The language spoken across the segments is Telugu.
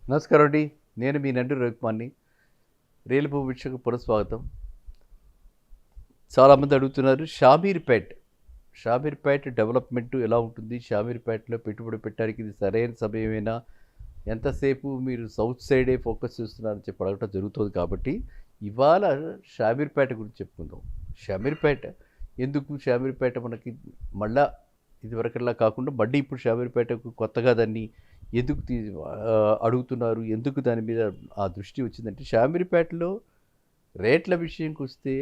నమస్కారం అండి. నేను మీ నండి రవికుమార్‌ని. రియల్ భూవీక్షకు పునఃస్వాగతం. చాలామంది అడుగుతున్నారు షామీర్పేట్ డెవలప్‌మెంట్ ఎలా ఉంటుంది? షామీర్పేట్‌లో పెట్టుబడి పెట్టడానికి ఇది సరైన సమయమేనా? ఎంతసేపు మీరు సౌత్ సైడే ఫోకస్ చేస్తున్నారని చెప్పి అడగటం జరుగుతుంది కాబట్టి, ఇవాళ షామీర్పేట గురించి చెప్పుకుందాం. షామీర్పేట షామీర్పేట మనకి మళ్ళా ఇదివరకల్లా కాకుండా మళ్ళీ ఇప్పుడు షామీర్పేటకు కొత్తగా దాన్ని ఎందుకు అడుగుతున్నారు? ఎందుకు దాని మీద ఆ దృష్టి వచ్చిందంటే, షామీర్పేటలో రేట్ల విషయంకొస్తే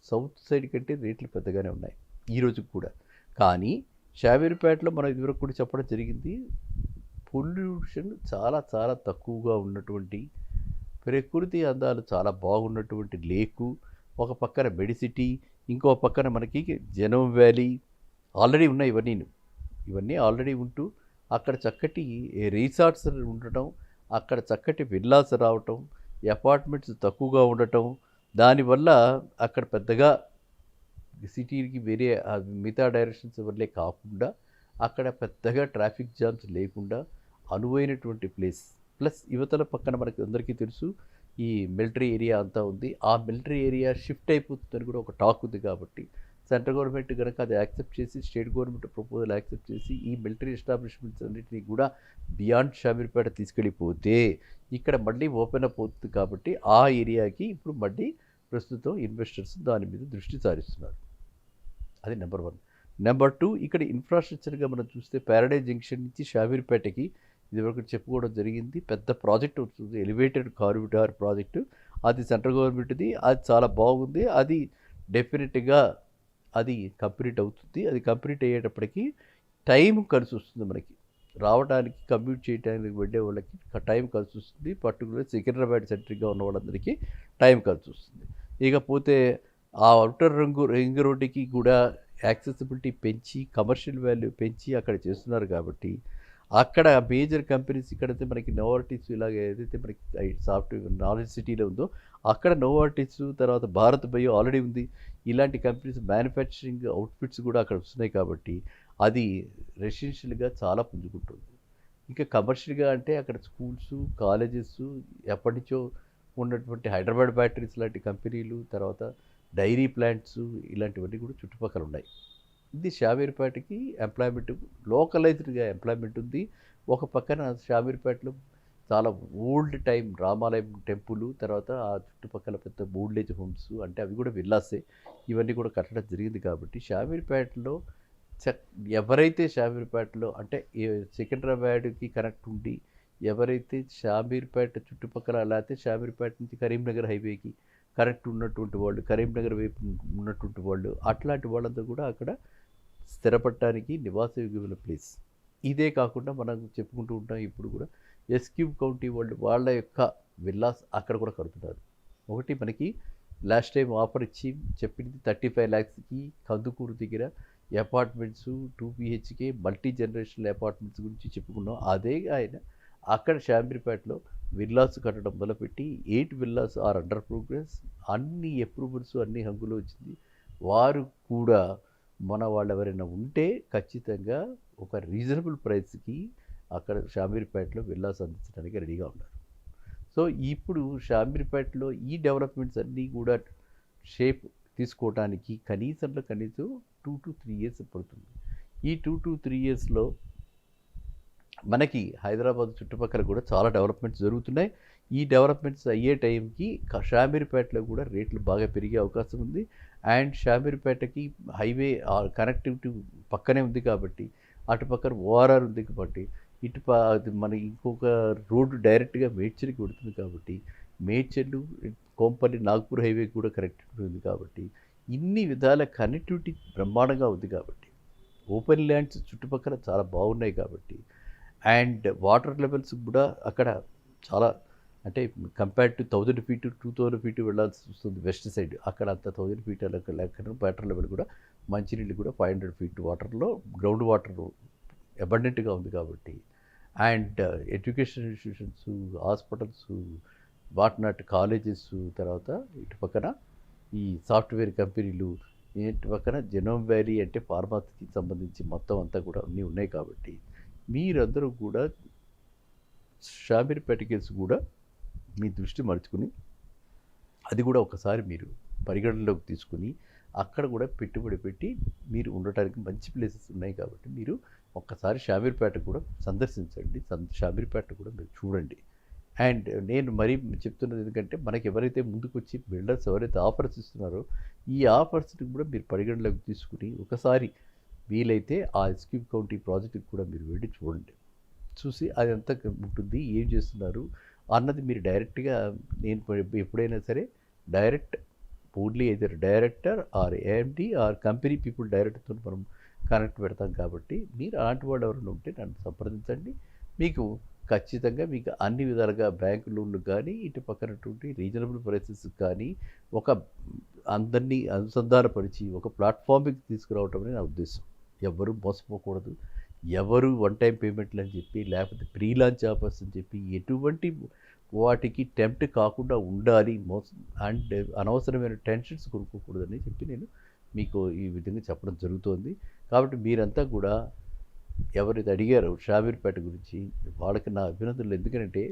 సౌత్ సైడ్ కంటే రేట్లు పెద్దగానే ఉన్నాయి ఈ రోజుకి కూడా. కానీ షామీర్పేటలో మనం ఇదివరకు కూడా చెప్పడం జరిగింది. పొల్యూషన్ చాలా చాలా తక్కువగా ఉన్నటువంటి, ప్రకృతి అందాలు చాలా బాగున్నటువంటి లేకు, ఒక పక్కన మెడిసిటీ, ఇంకో పక్కన మనకి జెనోమ్ వ్యాలీ ఆల్రెడీ ఉన్నాయి ఇవన్నీను. ఇవన్నీ ఆల్రెడీ ఉంటూ అక్కడ చక్కటి రిసార్ట్స్ ఉండటం, అక్కడ చక్కటి విల్లాస్ రావటం, అపార్ట్మెంట్స్ తక్కువగా ఉండటం, దానివల్ల అక్కడ పెద్దగా సిటీకి వేరే మిగతా డైరెక్షన్స్ వల్లే కాకుండా అక్కడ పెద్దగా ట్రాఫిక్ జామ్స్ లేకుండా అనువైనటువంటి ప్లేస్. ప్లస్ యువతల పక్కన మనకి అందరికీ తెలుసు ఈ మిలిటరీ ఏరియా అంతా ఉంది. ఆ మిలిటరీ ఏరియా షిఫ్ట్ అయిపోతుందని కూడా ఒక టాక్ ఉంది. కాబట్టి సెంట్రల్ గవర్నమెంట్ కనుక అది యాక్సెప్ట్ చేసి, స్టేట్ గవర్నమెంట్ ప్రపోజల్ యాక్సెప్ట్ చేసి ఈ మిలిటరీ ఎస్టాబ్లిష్మెంట్స్ అన్నింటినీ కూడా బియాండ్ షామీర్పేట తీసుకెళ్ళిపోతే ఇక్కడ మళ్ళీ ఓపెన్ అప్ అవుతుంది. కాబట్టి ఆ ఏరియాకి ఇప్పుడు మళ్ళీ ప్రస్తుతం ఇన్వెస్టర్స్ దాని మీద దృష్టి సారిస్తున్నారు. అది నెంబర్ 1. నెంబర్ 2, ఇక్కడ ఇన్ఫ్రాస్ట్రక్చర్గా మనం చూస్తే ప్యారడైజ్ జంక్షన్ నుంచి షామీర్పేటకి ఇదివరకు చెప్పుకోవడం జరిగింది. పెద్ద ప్రాజెక్ట్ వస్తుంది, ఎలివేటెడ్ కారిడార్ ప్రాజెక్టు. అది సెంట్రల్ గవర్నమెంట్ది. అది చాలా బాగుంది. అది డెఫినెట్గా అది కంప్లీట్ అవుతుంది. అది కంప్లీట్ అయ్యేటప్పటికి టైం కలిసి వస్తుంది మనకి. రావడానికి, కమ్యూట్ చేయడానికి వెళ్ళే వాళ్ళకి టైం కలిసి వస్తుంది. పర్టికులర్ సికింద్రాబాద్ సెంట్రిక్గా ఉన్న వాళ్ళందరికీ టైం కలిసి వస్తుంది. ఇకపోతే ఆ ఔటర్ రింగ్ రోడ్డుకి కూడా యాక్సెసిబిలిటీ పెంచి, కమర్షియల్ వాల్యూ పెంచి అక్కడ చేస్తున్నారు. కాబట్టి అక్కడ మేజర్ కంపెనీస్, ఇక్కడైతే మనకి నోవార్టిస్, ఇలాగ ఏదైతే మనకి సాఫ్ట్వేర్ నాలెడ్జ్ సిటీలో ఉందో అక్కడ నోవార్టిస్, తర్వాత భారత్ బయో ఆల్రెడీ ఉంది. ఇలాంటి కంపెనీస్ మ్యానుఫ్యాక్చరింగ్ అవుట్ఫిట్స్ కూడా అక్కడ వస్తున్నాయి. కాబట్టి అది రెసిడెన్షియల్గా చాలా పుంజుకుంటుంది. ఇంకా కమర్షియల్గా అంటే అక్కడ స్కూల్స్, కాలేజెస్, ఎప్పటి నుంచో ఉన్నటువంటి హైదరాబాద్ బ్యాటరీస్ లాంటి కంపెనీలు, తర్వాత డైరీ ప్లాంట్స్, ఇలాంటివన్నీ కూడా చుట్టుపక్కల ఉన్నాయి. ఇది షామీర్పేటకి ఎంప్లాయ్మెంట్, లోకలైజ్డ్గా ఎంప్లాయ్మెంట్ ఉంది. ఒక పక్కన షామీర్పేటలో చాలా ఓల్డ్ టైం రామాలయం టెంపుల్, తర్వాత ఆ చుట్టుపక్కల పెద్ద ఓల్డేజ్ హోమ్స్, అంటే అవి కూడా విల్లాసే, ఇవన్నీ కూడా కట్టడం జరిగింది. కాబట్టి షామీర్పేటలో ఎవరైతే షామీర్పేటలో అంటే సికింద్రాబాద్కి కనెక్ట్ ఉండి, ఎవరైతే షామీర్పేట చుట్టుపక్కల, లేకపోతే షామీర్పేట నుంచి కరీంనగర్ హైవేకి కరెక్ట్ ఉన్నటువంటి వాళ్ళు, కరీంనగర్ వైపు ఉన్నటువంటి వాళ్ళు, అట్లాంటి వాళ్ళంతా కూడా అక్కడ స్థిరపడటానికి నివాసయోగ్యమైన ప్లేస్. ఇదే కాకుండా మనం చెప్పుకుంటూ ఉంటాం ఇప్పుడు కూడా ఎస్క్యూబ్ కౌంటీ వాళ్ళు వాళ్ళ యొక్క విల్లాస్ అక్కడ కూడా కడుతున్నారు. ఒకటి మనకి లాస్ట్ టైం ఆఫర్ ఇచ్చి చెప్పింది 35 lakhsకి కందుకూరు దగ్గర apartments 2 BHK multi generational apartments గురించి చెప్పుకున్నాం. అదే ఆయన అక్కడ షామీర్పేటలో విల్లాస్ కట్టడం మొదలుపెట్టి 8 విల్లాస్ ఆర్ అండర్ ప్రోగ్రెస్. అన్ని అప్రూవల్స్, అన్ని హంగులు వచ్చింది. వారు కూడా మన వాళ్ళు ఎవరైనా ఉంటే ఖచ్చితంగా ఒక రీజనబుల్ ప్రైస్కి అక్కడ షామీర్పేటలో విల్లాస్ అందించడానికి రెడీగా ఉన్నారు. సో ఇప్పుడు షామీర్పేటలో ఈ డెవలప్మెంట్స్ అన్నీ కూడా షేప్ తీసుకోవడానికి కనీసం 2 to 3 years పడుతుంది. ఈ 2 to 3 yearsలో మనకి హైదరాబాద్ చుట్టుపక్కల కూడా చాలా డెవలప్మెంట్స్ జరుగుతున్నాయి. ఈ డెవలప్మెంట్స్ అయ్యే టైంకి షామీర్పేటలో కూడా రేట్లు బాగా పెరిగే అవకాశం ఉంది. అండ్ షామీర్పేటకి హైవే కనెక్టివిటీ పక్కనే ఉంది. కాబట్టి అటు పక్కన ORR ఉంది. కాబట్టి అది మన ఇంకొక రోడ్డు డైరెక్ట్గా మేడ్చల్కి వెడుతుంది. కాబట్టి మేడ్చల్, కోంపల్లి, నాగ్పూర్ హైవే కూడా కనెక్టివిటీ ఉంది. కాబట్టి ఇన్ని విధాల కనెక్టివిటీ బ్రహ్మాండంగా ఉంది. కాబట్టి ఓపెన్ ల్యాండ్స్ చుట్టుపక్కల చాలా బాగున్నాయి. కాబట్టి అండ్ వాటర్ లెవెల్స్ కూడా అక్కడ చాలా, అంటే కంపేర్ టు 1000 feet 2000 feet వెళ్ళాల్సి వస్తుంది వెస్ట్ సైడ్. అక్కడ అంత 1000 feet లేకుండా వాటర్ లెవెల్ కూడా, మంచినీళ్ళు కూడా 500 feet వాటర్లో గ్రౌండ్ వాటర్ అబండెంట్గా ఉంది. కాబట్టి and education institutions, hospitals, whatnot colleges, తర్వాత ఇటు పక్కన ఈ సాఫ్ట్వేర్ కంపెనీలు, ఇటు పక్కన జెనోమ్ వ్యాలీ అంటే ఫార్మాకి సంబంధించి మొత్తం అంతా కూడా అన్నీ ఉన్నాయి. కాబట్టి మీరందరూ కూడా షామీర్పేట కేసు కూడా మీ దృష్టి మరచుకుని అది కూడా ఒకసారి మీరు పరిగణనలోకి తీసుకుని అక్కడ కూడా పెట్టుబడి పెట్టి మీరు ఉండటానికి మంచి ప్లేసెస్ ఉన్నాయి కాబట్టి మీరు ఒక్కసారి షామీర్పేట కూడా సందర్శించండి. షామీర్పేట కూడా మీరు చూడండి. అండ్ నేను మరీ చెప్తున్నది ఎందుకంటే మనకి ఎవరైతే ముందుకొచ్చి బిల్డర్స్ ఎవరైతే ఆఫర్స్ ఇస్తున్నారో ఈ ఆఫర్స్ని కూడా మీరు పరిగణలోకి తీసుకుని ఒకసారి వీలైతే ఆ ఎస్క్యూబ్ కౌంటీ ప్రాజెక్ట్కి కూడా మీరు వెళ్ళి చూడండి. చూసి అది ఎంత ఉంటుంది, ఏం చేస్తున్నారు అన్నది మీరు డైరెక్ట్గా నేను ఎప్పుడైనా సరే direct only either director or AMD or company people డైరెక్టర్తో మనం కనెక్ట్ పెడతాం కాబట్టి మీరు అలాంటి వాళ్ళు ఎవరైనా ఉంటే నన్ను సంప్రదించండి. మీకు ఖచ్చితంగా మీకు అన్ని విధాలుగా బ్యాంకు లోన్లు కానీ ఇటు పక్కనటువంటి రీజనబుల్ ప్రైసెస్ కానీ ఒక అందరినీ అనుసంధానపరిచి ఒక ప్లాట్ఫామ్కి తీసుకురావటం అనేది నా ఉద్దేశం. ఎవరు మోసపోకూడదు, ఎవరు వన్ టైం పేమెంట్లు అని చెప్పి లేకపోతే ప్రీ లాంచ్ ఆఫర్స్ అని చెప్పి ఎటువంటి వాటికి టెంప్ట్ కాకుండా ఉండాలి అండ్ అనవసరమైన టెన్షన్స్ కొనుక్కోకూడదని చెప్పి నేను మీకు ఈ విధంగా చెప్పడం జరుగుతోంది. కాబట్టి మీరంతా కూడా ఎవరైతే అడిగారో షామీర్పేట గురించి వాళ్ళకి నా అభినందనలు. ఎందుకంటే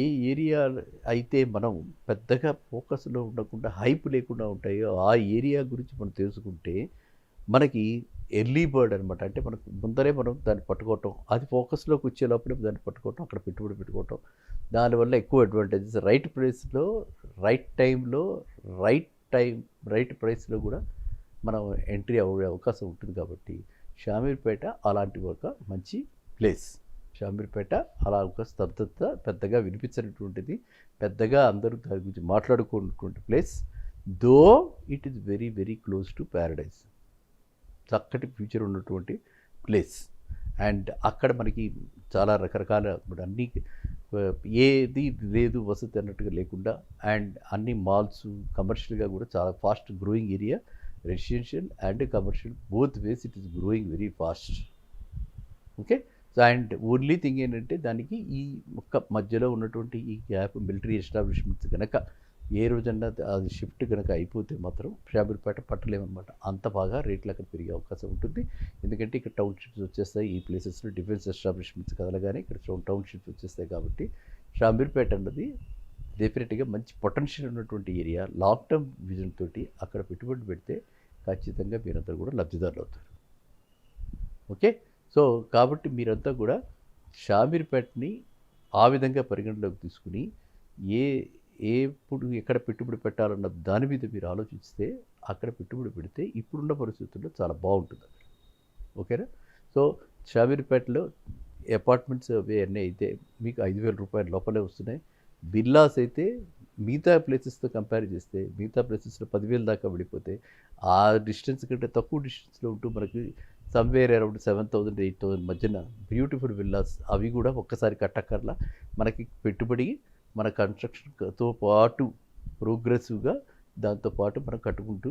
ఏ ఏరియా అయితే మనం పెద్దగా ఫోకస్లో ఉండకుండా హైప్ లేకుండా ఉంటాయో ఆ ఏరియా గురించి మనం తెలుసుకుంటే మనకి ఎర్లీ బర్డ్ అనమాట. అంటే మనకు ముందరే మనం దాన్ని పట్టుకోవటం, అది ఫోకస్లోకి వచ్చేలోపలే దాన్ని పట్టుకోవటం, అక్కడ పెట్టుబడి పెట్టుకోవటం, దానివల్ల ఎక్కువ అడ్వాంటేజెస్. రైట్ ప్రైస్లో రైట్ టైంలో రైట్ ప్రైస్లో కూడా మనం ఎంట్రీ అవ్వే అవకాశం ఉంటుంది. కాబట్టి షామీర్పేట అలాంటి ఒక మంచి ప్లేస్. షామీర్పేట అలా ఒక స్తబ్దత పెద్దగా వినిపించినటువంటిది, పెద్దగా అందరూ దాని గురించి మాట్లాడుకున్నటువంటి place. Though it is very very close to paradise, చక్కటి ఫ్యూచర్ ఉన్నటువంటి ప్లేస్. అండ్ అక్కడ మనకి చాలా రకరకాల ఇప్పుడు అన్నీ ఏది లేదు వసతి అన్నట్టుగా లేకుండా అండ్ అన్ని మాల్స్ కమర్షియల్గా కూడా చాలా fast growing area. Residential and commercial both ways it is growing very fast. Okay. So and only thing ఏంటంటే దానికి ఈ ఒక్క మధ్యలో ఉన్నటువంటి ఈ గ్యాప్ మిలిటరీ ఎస్టాబ్లిష్మెంట్స్ కనుక ఏ రోజన్నా అది షిఫ్ట్ కనుక అయిపోతే మాత్రం షామీర్పేట పట్టలేమన్నమాట. అంత బాగా రేట్లు అక్కడ పెరిగే అవకాశం ఉంటుంది. ఎందుకంటే ఇక్కడ టౌన్షిప్స్ వచ్చేస్తాయి, ఈ ప్లేసెస్లో డిఫెన్స్ ఎస్టాబ్లిష్మెంట్స్ కదలగానే ఇక్కడ టౌన్షిప్స్ వచ్చేస్తాయి. కాబట్టి షామీర్పేట అన్నది డెఫినెట్గా మంచి పొటెన్షియల్ ఉన్నటువంటి ఏరియా. లాంగ్ టర్మ్ విజన్ తోటి అక్కడ పెట్టుబడి పెడితే ఖచ్చితంగా మీరంతా కూడా లబ్ధిదారులు అవుతారు. ఓకే. సో కాబట్టి మీరంతా కూడా షామీర్పేటని ఆ విధంగా పరిగణలోకి తీసుకుని ఎప్పుడు ఎక్కడ పెట్టుబడి పెట్టాలన్న దాని మీద మీరు ఆలోచిస్తే అక్కడ పెట్టుబడి పెడితే ఇప్పుడున్న పరిస్థితుల్లో చాలా బాగుంటుంది అక్కడ. ఓకేనా. సో షామీర్పేటలో అపార్ట్మెంట్స్ అవి అన్నీ అయితే మీకు 5,000 రూపాయల లోపలే వస్తున్నాయి. విల్లాస్ అయితే మిగతా ప్లేసెస్తో కంపేర్ చేస్తే మిగతా ప్లేసెస్లో 10,000 దాకా పడిపోతే ఆ డిస్టెన్స్ కంటే తక్కువ డిస్టెన్స్లో ఉంటూ మనకి సమ్వేర్ అరౌండ్ 7,000 8,000 మధ్యన బ్యూటిఫుల్ విల్లాస్. అవి కూడా ఒక్కసారి కట్టక్కర్లా, మనకి పెట్టుబడి మన కన్స్ట్రక్షన్తో పాటు ప్రోగ్రెసివ్గా దాంతోపాటు మనం కట్టుకుంటూ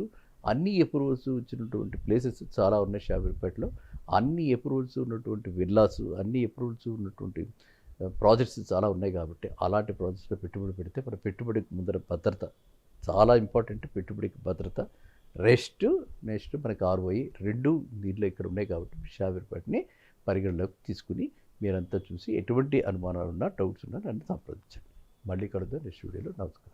అన్ని అప్రూవల్స్ వచ్చినటువంటి ప్లేసెస్ చాలా ఉన్నాయి షామీర్పేటలో. అన్ని అప్రూవల్స్ ఉన్నటువంటి విల్లాస్, అన్ని అప్రూవల్స్ ఉన్నటువంటి ప్రాజెక్ట్స్ చాలా ఉన్నాయి. కాబట్టి అలాంటి ప్రాజెక్ట్స్లో పెట్టుబడి పెడితే మన పెట్టుబడికి ముందర భద్రత చాలా ఇంపార్టెంట్. పెట్టుబడికి భద్రత, నెక్స్ట్ మనకి ROI రెండు దీంట్లో ఇక్కడ ఉన్నాయి. కాబట్టి షామీర్పేటని పరిగణలోకి తీసుకుని మీరంతా చూసి ఎటువంటి అనుమానాలు ఉన్నా డౌట్స్ ఉన్నా నన్ను సంప్రదించండి. మళ్ళీ కలుద్దాం నెక్స్ట్ వీడియోలో. నమస్కారం.